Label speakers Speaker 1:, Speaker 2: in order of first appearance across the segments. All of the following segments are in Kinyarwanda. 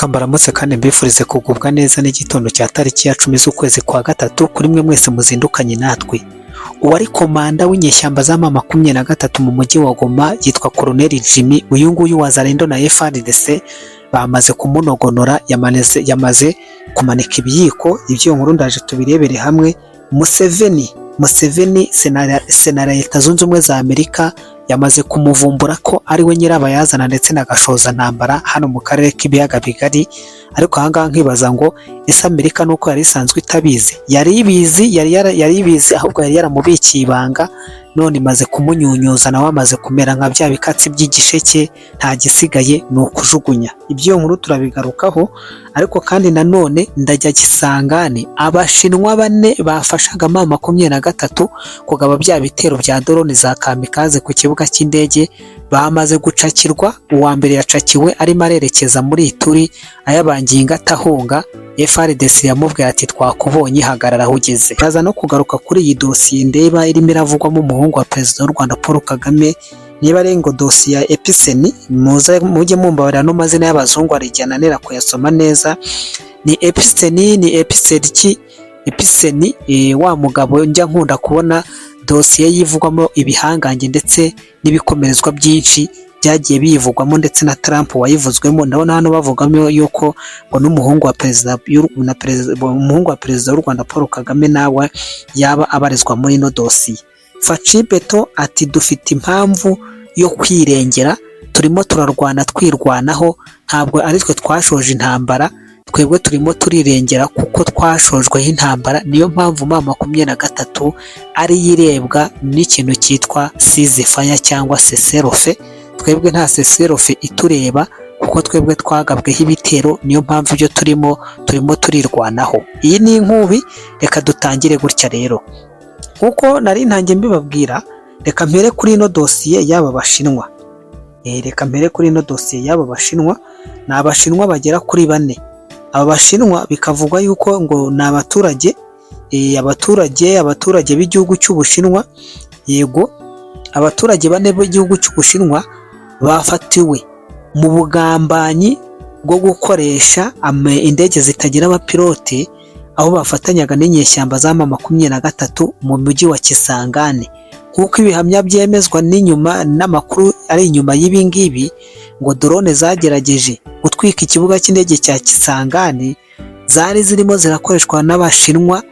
Speaker 1: Kambaramutse kandi mbifurize kugubwa neza n'igitondo cya tariki ya 10 z'ukwezi kwa gatatu kuri mwe mwese muzindukanye natwe. Uwari komanda w'inyeshyamba za M23 mu mujyi wa Goma yitwa Colonel Jimmy, uyu nguyu wazalendo na FARDC bamaze kumunogonora, yamaze kumanika ibiyiko. Ibyo nkuru ndaje tubirebere hamwe. Museveni Sena Leta Zunze Ubumwe za Amerika yamaze kumuvumbura ko ari we nyirabayazana ndetse n'agashoza ntambara hano mu karere k'ibiyaga bigari. Ariko ahangaha nkibaza ngo ese Amerika nuko yari isanzwe itabizi? Yari ibizi ahubwo yari yaramubikiye ibanga, none imaze kumunyunyuza nawe amaze kumera nka bya bikatsi by'igisheke, nta gisigaye ni ukujugunya. Ibyo nkuru turabigarukaho. Ariko kandi nanone ndajya Kisangani, Abashinwa 4 bafashaga M23 kugaba bya bitero bya drone za kamikaze ku kibuga cy'indege bamaze gucakirwa. Uwa mbere yacakiwe arimo arerekeza muri Ituri, ayabanginga atahunga. FARDC yamubwiye ati twakubonye, hagarara aho ugeze. Ndaza no kugaruka kuri iyi dosiye ndeba irimo iravugwamo umuhungu wa Perezida w'u Rwanda Paul Kagame. Niba ari ngo dosiye ya Epiceni, mujye mumbabarira no mazina y'abazungu arijyananira kuyasoma neza. Ni Epiceni wa mugabo njya nkunda kubona dosiye yivugwamo ibihangange ndetse n'ibikomerezwa byinshi byagiye biyivugwamo, ndetse na Trump wayivuzwemo. Ndabona hano bavugamo yuko ngo n'umuhungu wa Perezida w'u Rwanda Paul Kagame nawe yaba abarizwa muri ino dosiye. Facibeto ati dufite impamvu yo kwirengera, turimo turarwana twirwanaho, ntabwo ari twe twashoje intambara, twebwe turimo turirengera kuko twashojweho intambara. Niyo mpamvu M23 ari yirebwa n'ikintu cyitwa ceasefire cyangwa cessez-le-feu. Twebwe nta cessez-le-feu itureba kuko twebwe twagabweho ibitero, niyo mpamvu ibyo turimo turirwanaho. Iyi ni inkubi. Reka dutangire gutya rero kuko nari ntangiye mbibabwira. Reka mpere kuri ino dosiye y'aba Bashinwa. Ni Abashinwa bagera kuri 4. Aba Bashinwa bikavugwa yuko ngo ni abaturage b'igihugu cy'Ubushinwa. Yego, abaturage 4 b'igihugu cy'Ubushinwa bafatiwe mu bugambanyi bwo gukoresha indege zitagira abapilote, aho bafatanyaga n'inyeshyamba za M23 mu mujyi wa Kisangani. Kuko ibihamya byemezwa n'inyuma n'amakuru ari inyuma y'ibi ngibi, ngo drone zagerageje gutwika ikibuga cy'indege cya Kisangani zari zirimo zirakoreshwa n'Abashinwa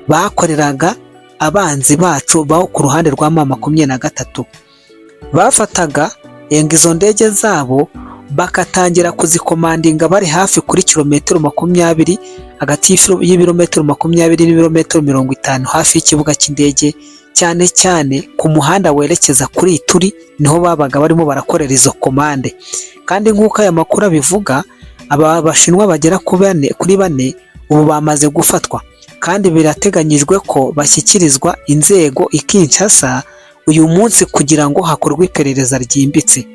Speaker 1: bakoreraga abanzi bacu baho ku ruhande rwa M23. Bafataga izo ndege zabo bakatangira kuzikomandinga bari hafi kuri kilometero 20, hagati y'ibirometero 20 n'ibirometero 50 hafi y'ikibuga cy'indege, cyane cyane ku muhanda werekeza kuri Ituri niho babaga barimo barakorera izo komande. Kandi nk'uko aya makuru abivuga, aba Bashinwa bagera kuri 4 ubu bamaze gufatwa, kandi birateganyijwe ko bashyikirizwa inzego i Kinshasa uyu munsi kugira ngo hakorwe iperereza ryimbitse.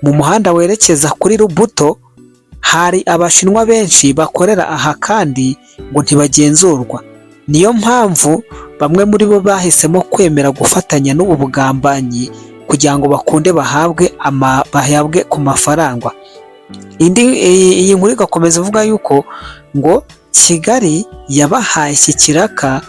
Speaker 1: Mu muhanda werekeza kuri Rubuto hari Abashinwa benshi bakorera aha kandi ngo ntibagenzurwa. Niyo mpamvu bamwe muri bo bahisemo kwemera gufatanya n'ubu bugambanyi kugira ngo bakunde bahabwe ku mafaranga. Iyi nkuru igakomeza ivuga yuko ngo Kigali yabahaye iki kiraka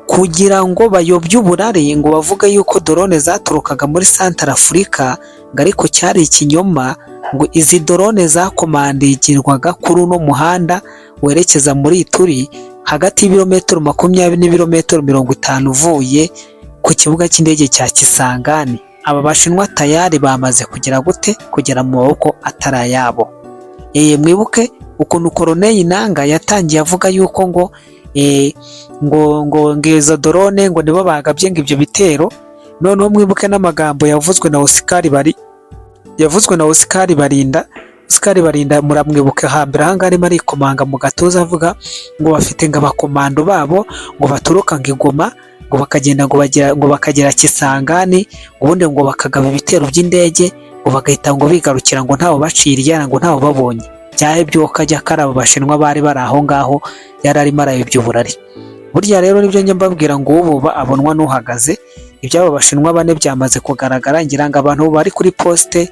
Speaker 1: kugira ngo bayobye uburari, ngo bavuga yuko drone zaturukaga muri Central Africa, ngo ariko cyari ikinyoma. Ngo izi drone zakomandingirwaga kuri uno muhanda werekeza muri Ituri hagati y'ibirometero 20 n'ibirometero 50 uvuye ku kibuga cy'indege cya Kisangani. Aba Bashinwa tayari bamaze kugera mu maboko atarayabo. Mwibuke ukuntu Colonel Nanga yatangiye avuga yuko ngo izo drone ngo nibo bagabye ngo ibyo bitero. Noneho mwibuke n'amagambo yavuzwe na Oscar Barinda, muramwibuke hambere ahangaha arimo arikomanga mu gatuza avuga ngo bafite ngo abakomando babo ngo baturuka ngo Igoma, ngo bakagenda ngo bakagera Kisangani, ubundi ngo bakagaba ibitero by'indege, ngo bagahita ngo bigarukira ngo ntawo baciriye, ngo ntawo babonye. Byahe byoka jya karaba Bashinwa bari aho ngaho, yari arimo arayobya uburari. Burya rero nibyo njye mbabwira ngo ubu abonwa n'uhagaze. iby'abo bashinwa bane byamaze kugaragara. Ngira ngo abantu bari kuri poste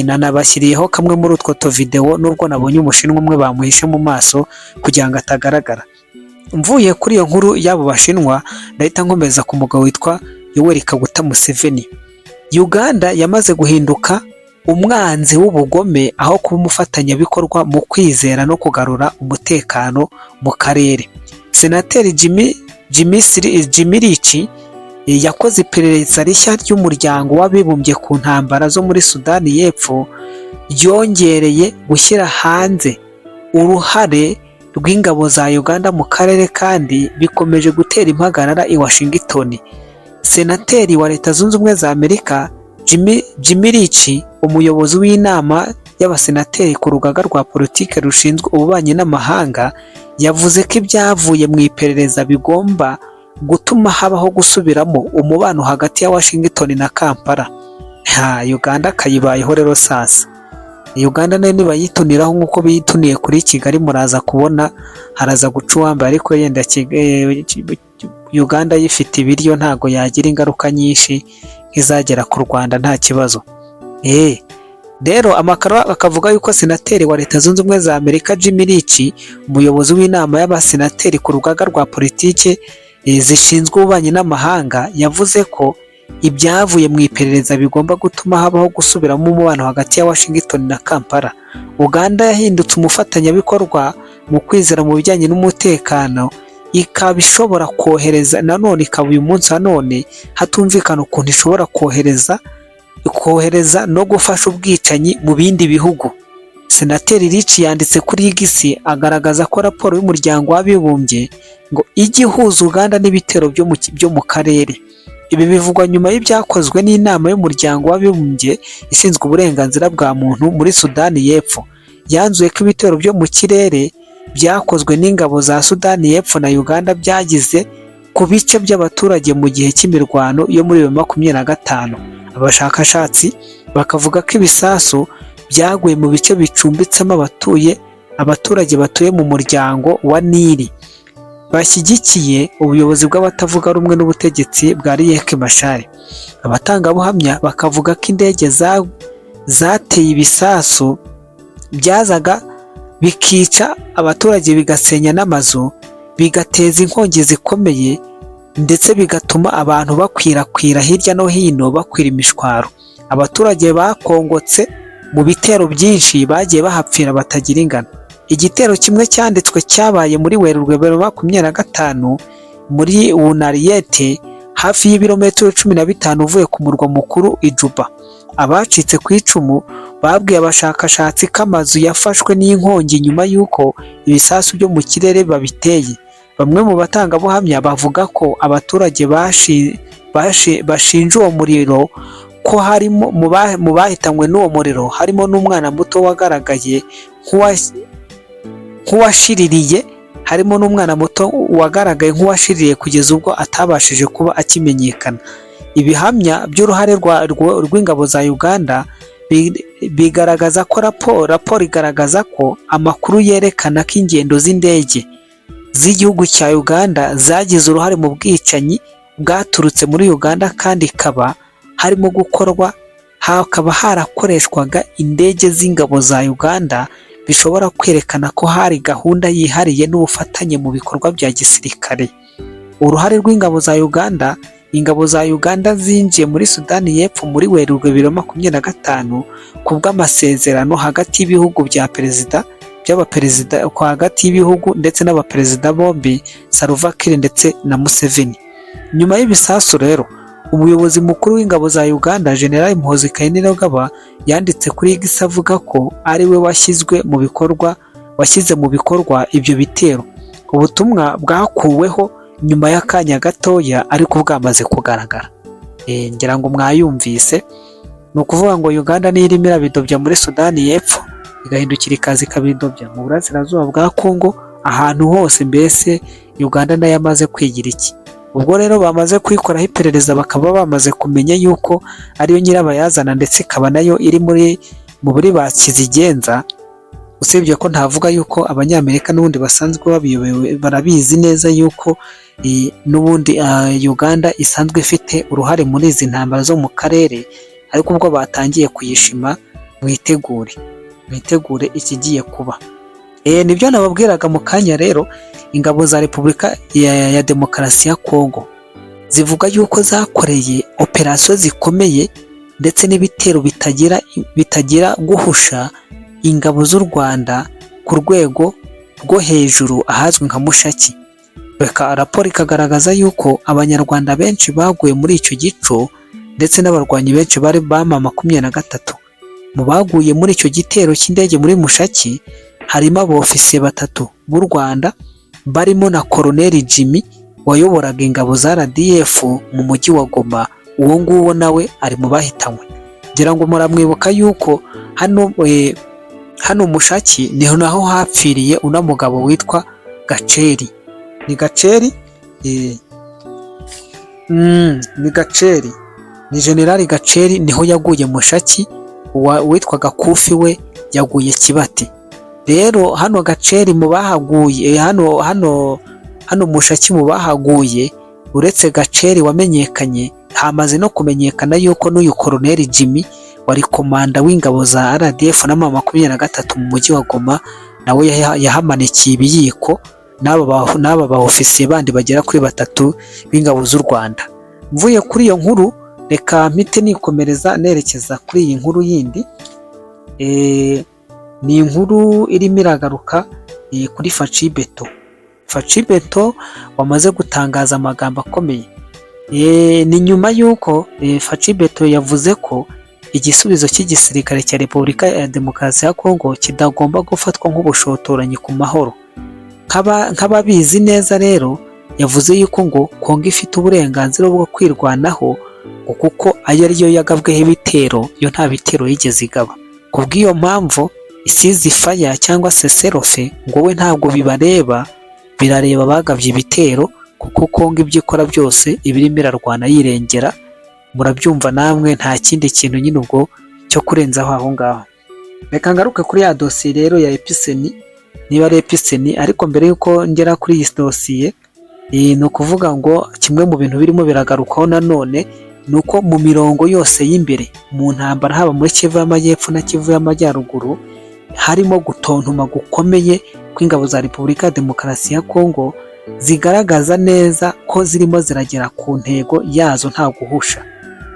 Speaker 1: nanabashyiriyeho kamwe muri utwo tuvidewo, nubwo nabonye umushinwa umwe bamuhishe mu maso kugira ngo atagaragara. Mvuye kuri iyo nkuru y'abo bashinwa, ndahita nkomeza ku mugabo witwa Yoweri Kaguta Museveni. Uganda yamaze guhinduka umwanzi w'ubugome aho kuba umufatanyabikorwa mu kwizera no kugarura umutekano mu karere. Senateri Jimmy Richi yakoze iperereza rishya ry'umuryango w'abibumbye ku ntambara zo muri Sudani y'Epfo, ryongereye gushyira hanze uruhare rw'ingabo za Uganda mu karere kandi bikomeje gutera impagarara i Washington. Senateri wa Leta Zunze Ubumwe za Amerika Jimmy Richi, umuyobozi w'inama y'abasenateri ku rugaga rwa politiki rushinzwe ububanyi n'amahanga, yavuze ko ibyavuye mu iperereza bigomba gutuma habaho gusubiramo umubano hagati ya Washington na Kampala. Uganda kayibayeho rero sasa. Uganda nayo nibayituniraho nk'uko biyituniye kuri Kigali, muraza kubona haraza guca uwambaye, ariko yenda Uganda yifite ibiryo ntago yagira ingaruka nyinshi nk'izagera ku Rwanda nta kibazo. Rero amakaro akavuga yuko senateri wa Leta Zunze Ubumwe za Amerika Jimmy Richi, umuyobozi w'inama y'abasenateri ku rugaga rwa politiki zishinzwe ububanyi n'amahanga, yavuze ko ibyavuye mu iperereza bigomba gutuma habaho gusubiramo umubano hagati ya Washington na Kampala. Uganda yahindutse umufatanyabikorwa mu kwizera mu bijyanye n'umutekano, ikaba ishobora kohereza nanone, ikaba uyu munsi nanone hatumvikana ukuntu ishobora kohereza no gufasha ubwicanyi mu bindi bihugu. Senateri Richi yanditse kuri X agaragaza ko raporo y'umuryango w'abibumbye ngo ijye ihuza Uganda n'ibitero byo mu karere. Ibi bivugwa nyuma y'ibyakozwe n'inama y'umuryango w'abibumbye ishinzwe uburenganzira bwa muntu muri Sudani y'Epfo. Yanzuye ko ibitero byo mu kirere byakozwe n'ingabo za Sudani y'Epfo na Uganda byagize ku bice by'abaturage mu gihe cy'imirwano yo muri 2025. Abashakashatsi bakavuga ko ibisasu byaguye mu bice bicumbitsemo abaturage batuye mu muryango wa Nili bashyigikiye ubuyobozi bw'abatavuga rumwe n'ubutegetsi bwa Riek Machar. Abatangabuhamya bakavuga ko indege zateye ibisasu byazaga bikica abaturage, bigasenya n'amazu, bigateza inkongi zikomeye, ndetse bigatuma abantu bakwirakwira hirya no hino, bakwira imishwaro. Abaturage bakongotse mu bitero byinshi bagiye bahapfira batagira ingano. Igitero kimwe cyanditswe cyabaye muri Werurwe 2025 muri Wunariyete, hafi y'ibirometero 15 uvuye ku murwa mukuru Ijuba. Abacitse ku icumu babwiye abashakashatsi ko amazu yafashwe n'inkongi nyuma y'uko ibisasu byo mu kirere babiteye. Bamwe mu batangabuhamya bavuga ko abaturage bashinja uwo muriro ko harimo mu bahitanywe n'uwo muriro harimo n'umwana muto wagaragaye nk'uwashiririye kugeza ubwo atabashije kuba akimenyekana. Ibihamya by'uruhare rw'ingabo za Uganda bigaragaza ko raporo igaragaza ko amakuru yerekana ko ingendo z'indege z'igihugu cya Uganda zagize uruhare mu bwicanyi bwaturutse muri Uganda, kandi hakaba harakoreshwaga indege z'ingabo za Uganda, bishobora kwerekana ko hari gahunda yihariye n'ubufatanye mu bikorwa bya gisirikare. Uruhare rw'ingabo za Uganda zinjiye muri Sudani y'Epfo muri Werurwe 2025 kubw'amasezerano hagati y'ibihugu by'abaperezida hagati y'ibihugu ndetse n'abaperezida bombi, Salva Kiir ndetse na Museveni. Nyuma y'ibisasu rero, umuyobozi mukuru w'ingabo za Uganda General Muhoozi Kainerugaba yanditse kuri X avuga ko ari we washyize mu bikorwa ibyo bitero. Ubutumwa bwakuweho nyuma y'akanya gatoya ariko bwamaze kugaragara. Ngira ngo mwayumvise, ni ukuvuga ngo Uganda niyo irimo irabidobya muri Sudani y'Epfo, igahindukira ikaza ikabidobya mu burasirazuba bwa Kongo, ahantu hose. Mbese Uganda nayo yamaze kwigira iki? Ubwo rero bamaze kwikoraho iperereza, bakaba bamaze kumenya yuko ariyo nyirabayazana, ndetse ikaba nayo iri muri ba kizigenza. usibye ko ntavuga yuko abanyamerika n'ubundi basanzwe babiyobewe, barabizi neza yuko n'ubundi Uganda isanzwe ifite uruhare muri izi ntambara zo mu karere, ariko ubwo batangiye kuyishima, mwitegure ikigiye kuba. Nibyo nababwiraga mu kanya rero, ingabo za Repubulika ya Demokarasi ya Kongo zivuga yuko zakoreye operasiyo zikomeye ndetse n'ibitero bitagira guhusha ingabo z'u Rwanda ku rwego rwo hejuru ahazwi nka Mushaki. Raporo ikagaragaza yuko abanyarwanda benshi baguye muri icyo gico ndetse n'abarwanyi benshi bari bama 23 mu baguye muri icyo gitero cy'indege muri Mushaki. Harimo abofisiye 3 b'u Rwanda barimo na Colonel Jimmy wayoboraga ingabo za RDF mu mujyi wa Goma. Uwo nguwo nawe ari mu bahitanywe. Ngira ngo muramwibuka yuko hano Mushaki niho naho hapfiriye una mugabo witwa Gaceri. Ni Gaceri? Ni Gaceri. Ni General Gaceri niho yaguye Mushaki, witwaga Kufi we yaguye Kibati. Rero hano Gaceri mu bahaguye, hano Mushaki mu bahaguye, uretse Gaceri wamenyekanye, hamaze no kumenyekana yuko n'uyu Colonel Jimmy wari komanda w'ingabo za RDF na 23 mu mujyi wa Goma, nawe yahamanikiye ibiyiko n'aba ba ofisiye bandi bagera kuri 3 b'ingabo z'u Rwanda. Mvuye kuri iyo nkuru, reka mpite nikomereza nerekeza kuri iyi nkuru yindi. Ni inkuru irimo iragaruka kuri Faci Beto wamaze gutangaza amagambo akomeye. Ni nyuma y'uko Faci Beto yavuze ko igisubizo cy'igisirikare cya Repubulika ya Demokarasi ya Kongo kidagomba gufatwa nk'ubushotoranyi ku mahoro. Nk'ababizi neza rero, yavuze yuko ngo Kongo ifite uburenganzira bwo kwirwanaho kuko ayo ariyo yagabweho ibitero, yo nta bitero yigeze igaba. Kubw'iyo mpamvu isizi faya cyangwa se serofe ngo we ntabwo birareba bagabye ibitero, kuko Kongo ibyo ikora byose ibirimo irarwana yirengera. Murabyumva namwe, nta kindi kintu nyine ubwo cyo kurenzaho aho ngaho. Reka ngaruke kuri ya dosiye rero ya Epiceni, niba ari Epiceni. Ariko mbere yuko ngera kuri iyi dosiye, ni ukuvuga ngo kimwe mu bintu birimo biragarukaho nanone ni uko mu mirongo yose y'imbere mu ntambara, haba muri Kivu y'Amajyepfo na Kivu y'Amajyaruguru, harimo gutontoma gukomeye kw'ingabo za Repubulika ya Demokarasi ya Kongo, zigaragaza neza ko zirimo ziragera ku ntego yazo nta guhusha,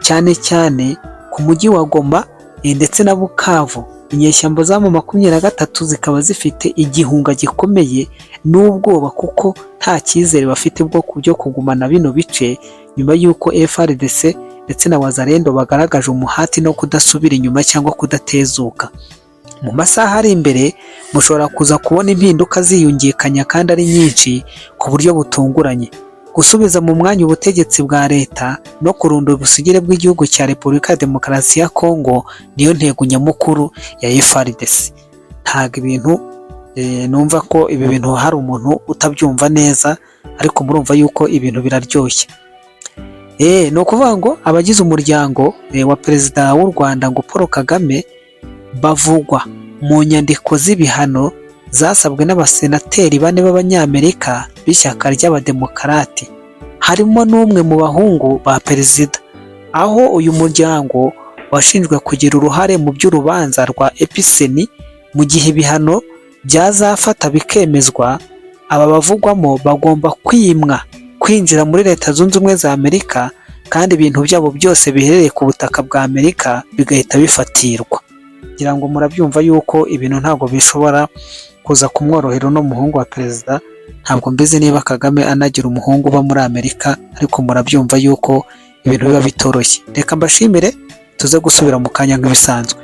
Speaker 1: cyane cyane ku mujyi wa Goma ndetse na Bukavu. Inyeshyamba za 23 zikaba zifite igihunga gikomeye n'ubwoba, kuko nta cyizere bafite byo kugumana bino bice, nyuma y'uko FARDC ndetse na Wazalendo bagaragaje umuhati no kudasubira inyuma cyangwa kudatezuka. Mu masaha ari imbere mushobora kuza kubona impinduka ziyungikanya kandi ari nyinshi ku buryo butunguranye. Gusubiza mu mwanya ubutegetsi bwa leta no kurundura ubusugire bw'igihugu cya Repubulika ya Demokarasi ya Kongo niyo ntego nyamukuru ya FARDC. Ntabwo ibintu numva ko ibi bintu hari umuntu utabyumva neza, ariko murumva yuko ibintu biraryoshye. Ni ukuvuga ngo abagize umuryango wa Perezida w'u Rwanda ngo Paul Kagame bavugwa mu nyandiko z'ibihano zasabwe n'abasenateri 4 b'Abanyamerika b'ishyaka ry'Abademokarati, harimo n'umwe mu bahungu ba perezida, aho uyu muryango washinjwe kugira uruhare mu by'urubanza rwa Epiceni. Mu gihe ibihano byazafata bikemezwa, aba bavugwamo bagomba kwinjira muri Leta Zunze Ubumwe za Amerika, kandi ibintu byabo byose biherereye ku butaka bwa Amerika bigahita bifatirwa. Ngira ngo murabyumva yuko ibintu ntabwo bishobora kuza kumworohera n'umuhungu wa perezida. Ntabwo mbizi niba Kagame anagira umuhungu uba muri Amerika, ariko murabyumva yuko ibintu biba bitoroshye. Reka mbashimire, tuze gusubira mu kanya nk'ibisanzwe.